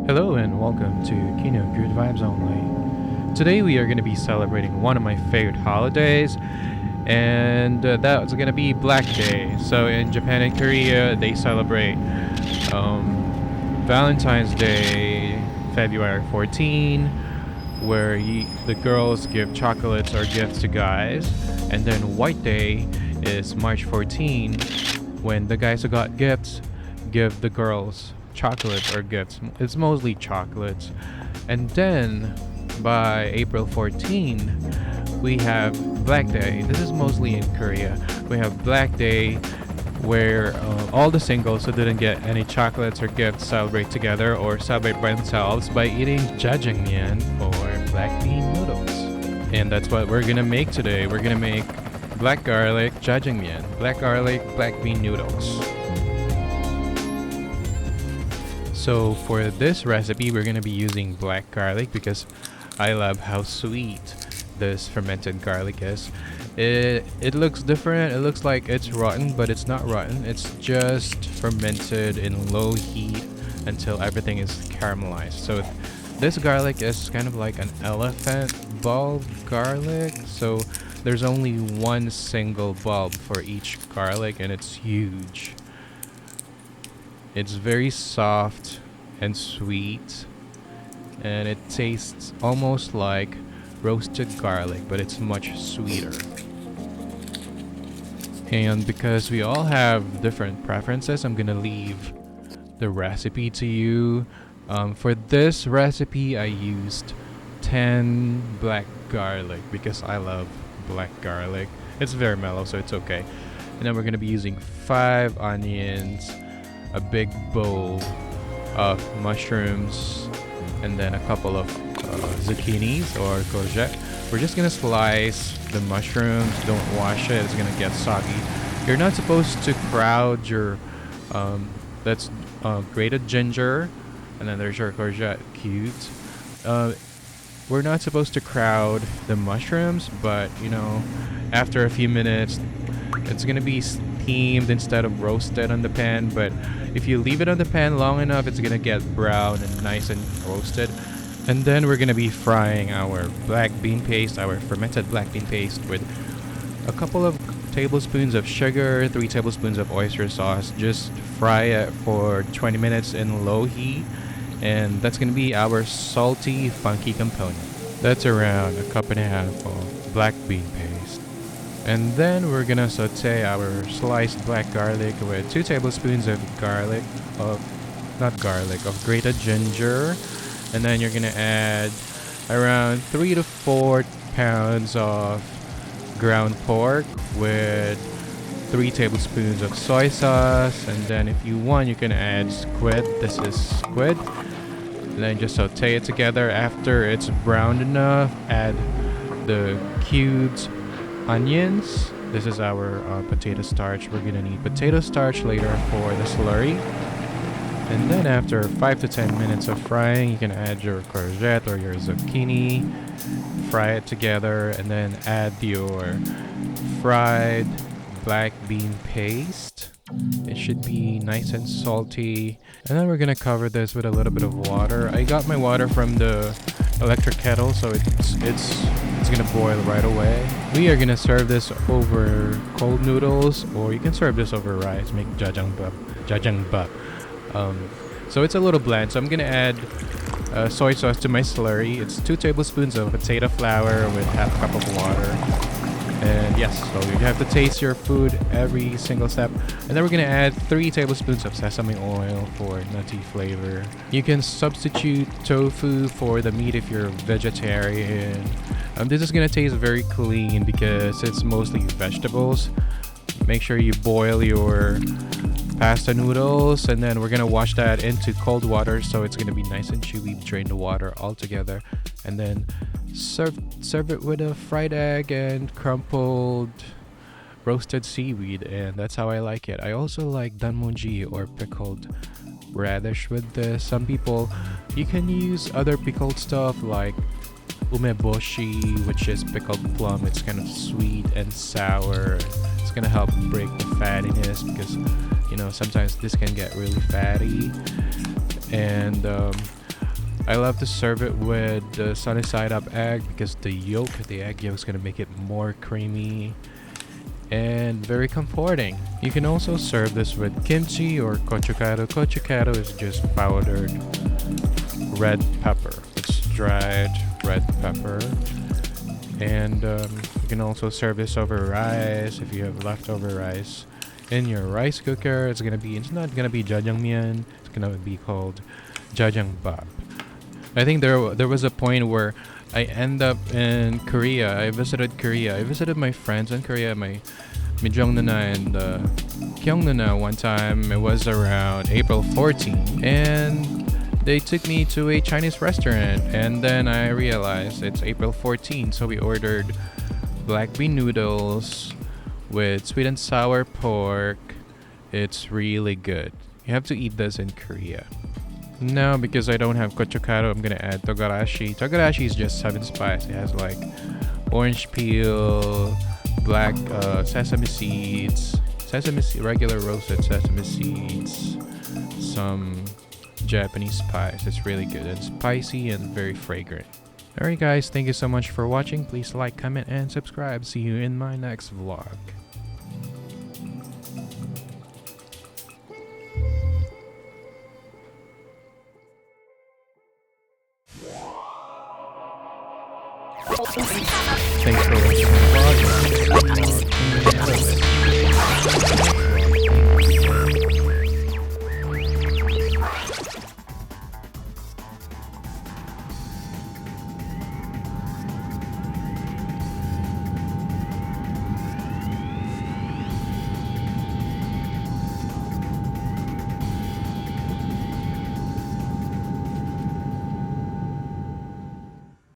Hello and welcome to Kino Good Vibes Only. Today we are going to be celebrating one of my favorite holidays, and that's going to be Black Day. So in Japan and Korea, they celebrate Valentine's Day, February 14, where the girls give chocolates or gifts to guys, and then White Day is March 14, when the guys who got gifts give the girls chocolates or gifts. It's mostly chocolates. And then by April 14, we have Black Day. This is mostly in Korea. We have Black Day where all the singles who didn't get any chocolates or gifts celebrate together or celebrate by themselves by eating jjajangmyeon or black bean noodles. And that's what we're gonna make today. We're gonna make black garlic jjajangmyeon, black garlic black bean noodles. So for this recipe, we're going to be using black garlic because I love how sweet this fermented garlic is. It looks different. It looks like it's rotten, but it's not rotten. It's just fermented in low heat until everything is caramelized. So this garlic is kind of like an elephant bulb garlic. So there's only one single bulb for each garlic and it's huge. It's very soft and sweet, and it tastes almost like roasted garlic, but it's much sweeter. And because we all have different preferences, I'm gonna leave the recipe to you. For this recipe, I used 10 black garlic because I love black garlic. It's very mellow, so it's okay. And then we're gonna be using 5 onions, a big bowl of mushrooms, and then a couple of zucchinis or courgette. We're just gonna slice the mushrooms. Don't wash it; it's gonna get soggy. You're not supposed to crowd your that's grated ginger, and then there's your courgette cubes. We're not supposed to crowd the mushrooms, but after a few minutes, it's gonna be steamed instead of roasted on the pan. But if you leave it on the pan long enough, it's gonna get brown and nice and roasted. And then we're gonna be frying our black bean paste, our fermented black bean paste, with a couple of tablespoons of sugar, 3 tablespoons of oyster sauce. Just fry it for 20 minutes in low heat, and that's gonna be our salty, funky component. That's around 1.5 cups of black bean paste. And then we're gonna saute our sliced black garlic with 2 tablespoons of grated ginger. And then you're gonna add around 3 to 4 pounds of ground pork with 3 tablespoons of soy sauce. And then if you want, you can add squid. This is squid. And then just saute it together. After it's browned enough, add the cubed onions. This is our potato starch. We're gonna need potato starch later for the slurry. And then after 5 to 10 minutes of frying, you can add your courgette or your zucchini, fry it together, and then add your fried black bean paste. It should be nice and salty. And then we're gonna cover this with a little bit of water. I got my water from the electric kettle, so it's gonna boil right away. We are gonna serve this over cold noodles, or you can serve this over rice. Make jajangmyeon. So it's a little bland. So I'm gonna add soy sauce to my slurry. It's 2 tablespoons of potato flour with half a cup of water. And yes, so you have to taste your food every single step. And then we're gonna add 3 tablespoons of sesame oil for nutty flavor. You can substitute tofu for the meat if you're vegetarian. This is gonna taste very clean because it's mostly vegetables. Make sure you boil your pasta noodles, and then we're gonna wash that into cold water so it's gonna be nice and chewy. Drain the water all together, and then serve it with a fried egg and crumpled roasted seaweed, and that's how I like it. I also like danmonji or pickled radish with this. Some people, you can use other pickled stuff like umeboshi, which is pickled plum. It's kind of sweet and sour. It's gonna help break the fattiness because sometimes this can get really fatty. And I love to serve it with the sunny side up egg because the egg yolk is gonna make it more creamy and very comforting. You can also serve this with kimchi or gochugaru. Gochugaru is just powdered red pepper. It's dried red pepper. And you can also serve this over rice if you have leftover rice in your rice cooker. It's not gonna be jajangmyeon. It's gonna be called jajangmyeon. I think there was a point where I end up in Korea. I visited Korea. I visited my friends in Korea, my Mijong Nuna and Kyung Nuna one time. It was around April 14, and they took me to a Chinese restaurant, and then I realized it's April 14, so we ordered black bean noodles with sweet and sour pork. It's really good. You have to eat this in Korea. Now, because I don't have gochugaru, I'm gonna add togarashi. Togarashi is just 7 spice. It has like orange peel, black sesame seeds, regular roasted sesame seeds, some Japanese spice. It's really good. It's spicy and very fragrant. Alright guys, thank you so much for watching. Please like, comment, and subscribe. See you in my next vlog. Thanks for watching the vlog.